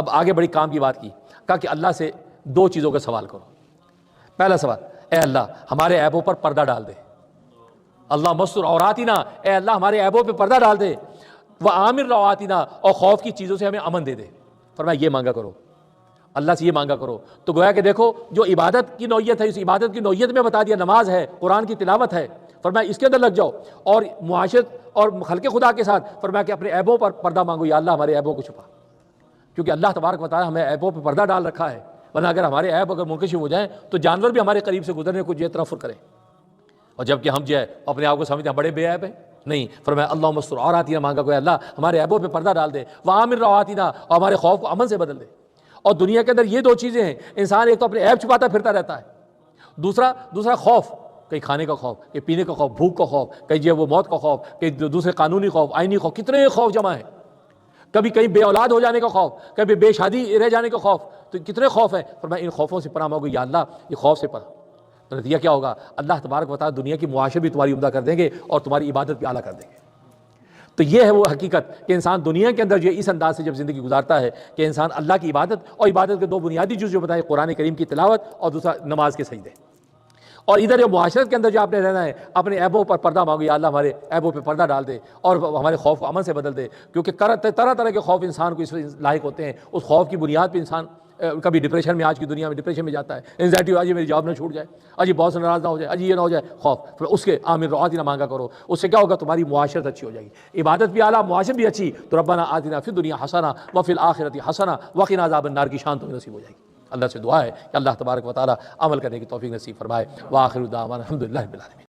اب آگے بڑی کام کی بات کی، کہا کہ اللہ سے دو چیزوں کا سوال کرو۔ پہلا سوال، اے اللہ ہمارے عیبوں پر پردہ ڈال دے، اللہ مستر عوراتنا، اے اللہ ہمارے عیبوں پہ پردہ ڈال دے، وآمن رواتنا، اور خوف کی چیزوں سے ہمیں امن دے دے۔ فرمایا یہ مانگا کرو، اللہ سے یہ مانگا کرو۔ تو گویا کہ دیکھو جو عبادت کی نوعیت ہے، اس عبادت کی نوعیت میں بتا دیا، نماز ہے، قرآن کی تلاوت ہے، فرمایا اس کے اندر لگ جاؤ، اور معاشرت اور خلق خدا کے ساتھ فرمایا کہ اپنے عیبوں پر پردہ مانگو، یا اللہ ہمارے عیبوں کو چھپا، کیونکہ اللہ تبارک و تعالی ہمیں عیبوں پہ پردہ ڈال رکھا ہے، ورنہ اگر ہمارے عیب اگر منکشف ہو جائیں تو جانور بھی ہمارے قریب سے گزرنے کو جو تنفر کریں، اور جبکہ ہم جو ہے اپنے آپ کو سمجھتے ہیں بڑے بے عیب ہیں، نہیں۔ فرمایا اللہم استر عوراتنا، مانگا کوئی اللہ ہمارے عیبوں پہ پردہ ڈال دے، وآمن رواتنا، اور ہمارے خوف کو امن سے بدل دے۔ اور دنیا کے اندر یہ دو چیزیں ہیں، انسان ایک تو اپنے عیب چھپاتا پھرتا رہتا ہے، دوسرا خوف، کہیں کھانے کا خوف، کہیں پینے کا خوف، بھوک کا خوف، کہیں جو وہ موت کا خوف، کہیں دوسرے قانونی خوف، آئینی خوف، کتنے خوف جمع ہیں، کبھی کہیں بے اولاد ہو جانے کا خوف، کبھی بے شادی رہ جانے کا خوف، تو کتنے خوف ہیں۔ فرمایا ان خوفوں سے پناہ مانگو، یا اللہ یہ خوف سے پناہ۔ تو نتیجہ کیا ہوگا؟ اللہ تبارک و تعالی دنیا کی معاشرت بھی تمہاری عمدہ کر دیں گے اور تمہاری عبادت بھی اعلیٰ کر دیں گے۔ تو یہ ہے وہ حقیقت کہ انسان دنیا کے اندر جو اس انداز سے جب زندگی گزارتا ہے کہ انسان اللہ کی عبادت، اور عبادت کے دو بنیادی جز جو بتائے، قرآن کریم کی تلاوت اور دوسرا نماز کے سجدے، اور ادھر جو معاشرت کے اندر جو آپ نے رہنا ہے، اپنے عیبوں پر پردہ مانگو، یا اللہ ہمارے عیبوں پہ پردہ ڈال دے اور ہمارے خوف کو امن سے بدل دے، کیونکہ طرح طرح کے خوف انسان کو اس لاحق ہوتے ہیں۔ اس خوف کی بنیاد پہ انسان کبھی ڈپریشن میں، آج کی دنیا میں ڈپریشن میں جاتا ہے، انزائٹی، آج میری جاب نہ چھوٹ جائے، آج یہ باس ناراض نہ ہو جائے، آج یہ نہ ہو جائے، خوف۔ پھر اس کے آمن رواتنا مانگا کرو، اس سے کیا ہوگا؟ تمہاری معاشرت اچھی ہو جائے گی، عبادت بھی اعلیٰ، معاشرت بھی اچھی، تو ربنا آتنا فی الدنیا حسنہ وفی الآخرۃ حسنہ وقنا عذاب النار کی شان تمہیں نصیب ہو جائے گی۔ اللہ سے دعا ہے کہ اللہ تبارک و تعالی عمل کرنے کی توفیق نصیب فرمائے۔ وآخر دعوانا الحمدللہ رب العالمین۔